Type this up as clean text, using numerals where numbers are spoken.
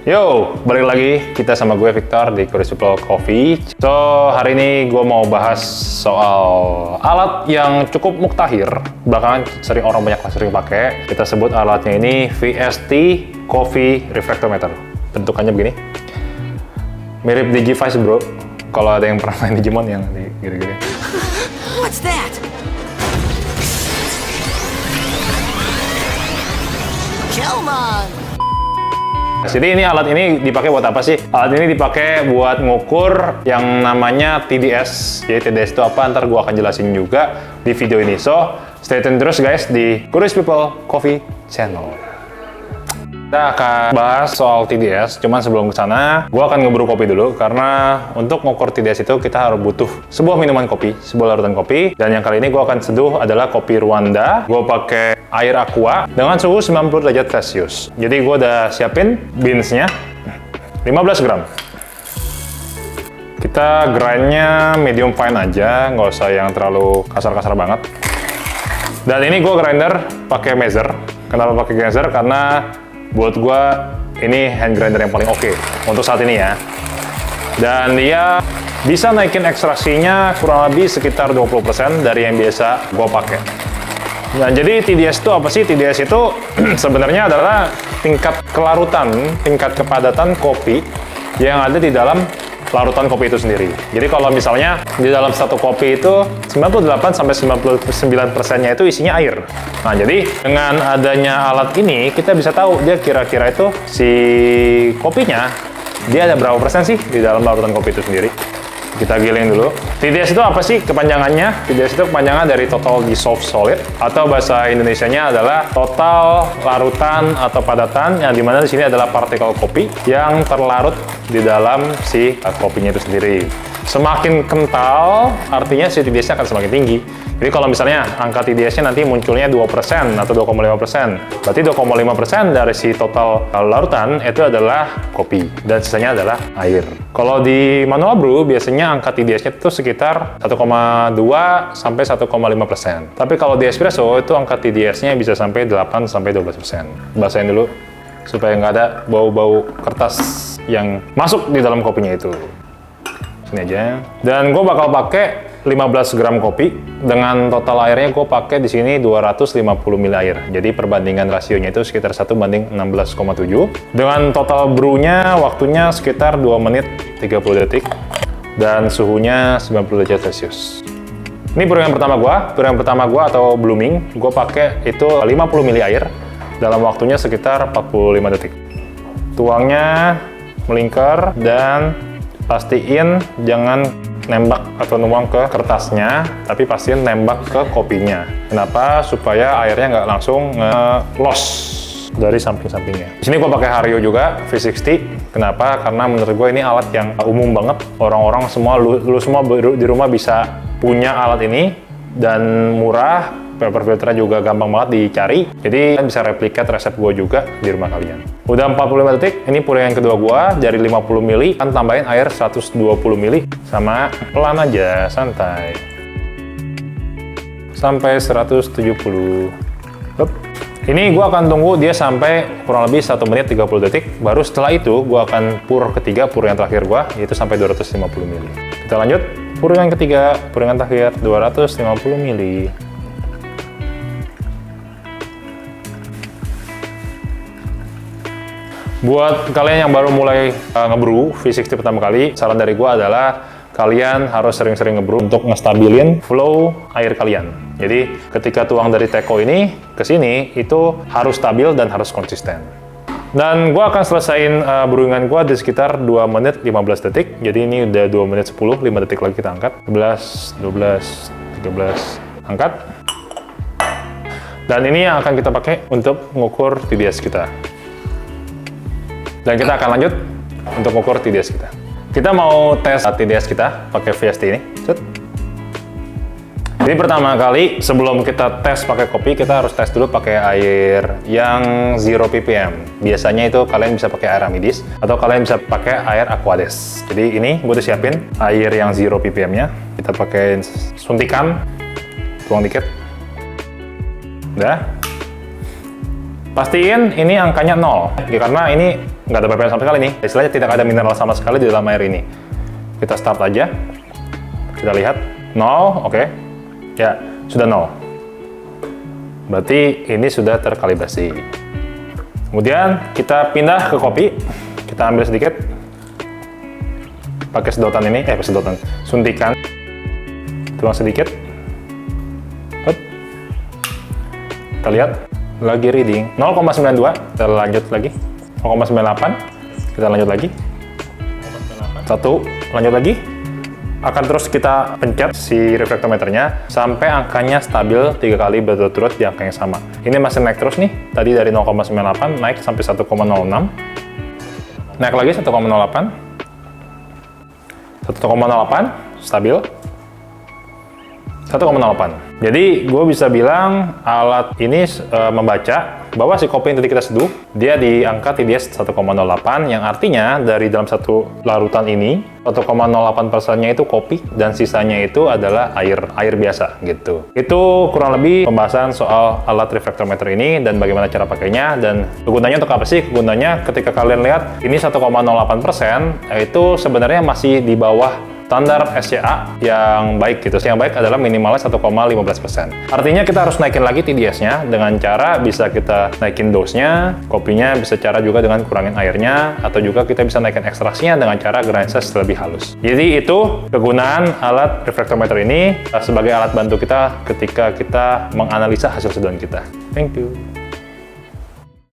Yo, balik lagi kita sama gue Victor di Crucible Coffee. So, hari ini gue mau bahas soal alat yang cukup muktahir. Belakangan sering orang banyak sering pakai. Kita sebut alatnya ini VST Coffee Refractometer. Bentukannya begini. Mirip Digivice bro. Kalau ada yang pernah main Digimon yang gini-gini. What's that? Killmon! Jadi ini alat ini dipakai buat apa sih? Alat ini dipakai buat ngukur yang namanya TDS. Jadi TDS itu apa? Ntar gua akan jelasin juga di video ini. So, stay tune terus guys di Curious People Coffee Channel. Kita akan bahas soal TDS, cuman sebelum ke sana, gua akan ngebrew kopi dulu karena untuk ngukur TDS itu kita harus butuh sebuah minuman kopi, sebuah larutan kopi. Dan yang kali ini gua akan seduh adalah kopi Rwanda. Gua pakai air aqua dengan suhu 90 derajat Celcius. Jadi gua udah siapin beans-nya 15 gram. Kita grindnya medium fine aja, nggak usah yang terlalu kasar-kasar banget. Dan ini gua grinder pakai Mazer. Kenapa pakai Mazer? Karena buat gua ini hand grinder yang paling oke untuk saat ini ya. Dan dia bisa naikin ekstraksinya kurang lebih sekitar 20% dari yang biasa gua pakai. Nah, jadi TDS itu apa sih? TDS itu sebenarnya adalah tingkat kelarutan, tingkat kepadatan kopi yang ada di dalam larutan kopi itu sendiri. Jadi kalau misalnya di dalam satu kopi itu 98-99%-nya itu isinya air. Nah, jadi dengan adanya alat ini kita bisa tahu dia kira-kira itu si kopinya dia ada berapa persen sih di dalam larutan kopi itu sendiri. Kita giling dulu. TDS itu apa sih kepanjangannya? TDS itu kepanjangan dari Total Dissolved Solid atau bahasa Indonesianya adalah total larutan atau padatan yang dimana di sini adalah partikel kopi yang terlarut di dalam si kopinya itu sendiri. Semakin kental, artinya si TDS-nya akan semakin tinggi. Jadi kalau misalnya angka TDS-nya nanti munculnya 2% atau 2,5%, berarti 2,5% dari si total larutan itu adalah kopi, dan sisanya adalah air. Kalau di manual brew, biasanya angka TDS-nya itu sekitar 1,2 sampai 1,5%. Tapi kalau di espresso, itu angka TDS-nya bisa sampai 8 sampai 12%. Basahin dulu, supaya nggak ada bau-bau kertas yang masuk di dalam kopinya itu. Sini aja. Dan gue bakal pakai 15 gram kopi dengan total airnya gue pakai di sini 250 ml air. Jadi perbandingan rasionya itu sekitar 1:16,7. Dengan total brewnya waktunya sekitar 2 menit 30 detik dan suhunya 90 derajat Celcius. Ini brewingan pertama gue atau blooming. Gue pakai itu 50 ml air dalam waktunya sekitar 45 detik. Tuangnya melingkar dan pastiin jangan nembak atau nuang ke kertasnya, tapi pastiin nembak ke kopinya. Kenapa? Supaya airnya nggak langsung nge-loss dari samping-sampingnya. Di sini gue pakai Hario juga, V60. Kenapa? Karena menurut gue ini alat yang umum banget. Orang-orang semua, lu semua di rumah bisa punya alat ini, dan murah. Paper filternya juga gampang banget dicari. Jadi kalian bisa replikat resep gue juga di rumah kalian. Udah 45 detik, ini puringan kedua gue dari 50 ml, kan tambahin air 120 ml sama pelan aja, santai. Sampai 170. Hup. Ini gue akan tunggu dia sampai kurang lebih 1 menit 30 detik. Baru setelah itu gue akan pour ketiga, puringan terakhir gue, yaitu sampai 250 ml. Kita lanjut, puringan ketiga, puringan terakhir 250 ml. Buat kalian yang baru mulai ngebrew V60 pertama kali, saran dari gua adalah kalian harus sering-sering ngebrew untuk ngestabilin flow air kalian. Jadi ketika tuang dari teko ini ke sini itu harus stabil dan harus konsisten. Dan gua akan selesaiin brewingan gua di sekitar 2 menit 15 detik. Jadi ini udah 2 menit 10, 5 detik lagi kita angkat. 11, 12, 13, angkat. Dan ini yang akan kita pakai untuk mengukur TDS kita. Dan kita akan lanjut untuk mengukur TDS kita. Kita mau tes TDS kita pakai VST ini. Jadi pertama kali sebelum kita tes pakai kopi, kita harus tes dulu pakai air yang 0 ppm. Biasanya itu kalian bisa pakai air Amidis atau kalian bisa pakai air Aquades. Jadi ini gue udah siapin air yang 0 ppm-nya. Kita pakai suntikan, tuang dikit. Udah. Pastiin ini angkanya 0, ya, karena ini nggak ada BPM sama sekali nih. Istilahnya tidak ada mineral sama sekali di dalam air ini. Kita start aja. Kita lihat 0, oke. Ya, sudah 0. Berarti ini sudah terkalibrasi. Kemudian kita pindah ke kopi. Kita ambil sedikit. Pakai sedotan ini, suntikan. Tuang sedikit. Hup. Kita lihat, lagi reading 0,92. Kita lanjut lagi. 0,98. Kita lanjut lagi. 1, lanjut lagi. Akan terus kita pencet si reflektometernya sampai angkanya stabil 3 kali berturut-turut di angka yang sama. Ini masih naik terus nih. Tadi dari 0,98 naik sampai 1,06. Naik lagi 1,08. 1,08 stabil. 1,08. Jadi gue bisa bilang alat ini membaca bahwa si kopi yang tadi kita seduh dia di angka TDS 1,08, yang artinya dari dalam satu larutan ini 1,08%-nya itu kopi dan sisanya itu adalah air biasa gitu. Itu kurang lebih pembahasan soal alat reflektometer ini dan bagaimana cara pakainya dan kegunaannya untuk apa sih? Kegunaannya ketika kalian lihat ini 1,08%, itu sebenarnya masih di bawah standar SCA yang baik gitu. Yang baik adalah minimalnya 1,15%. Artinya kita harus naikin lagi TDS-nya dengan cara bisa kita naikin dose-nya, kopinya bisa cara juga dengan kurangin airnya, atau juga kita bisa naikin ekstraksinya dengan cara grind size lebih halus. Jadi itu kegunaan alat reflektometer ini sebagai alat bantu kita ketika kita menganalisa hasil seduhan kita. Thank you.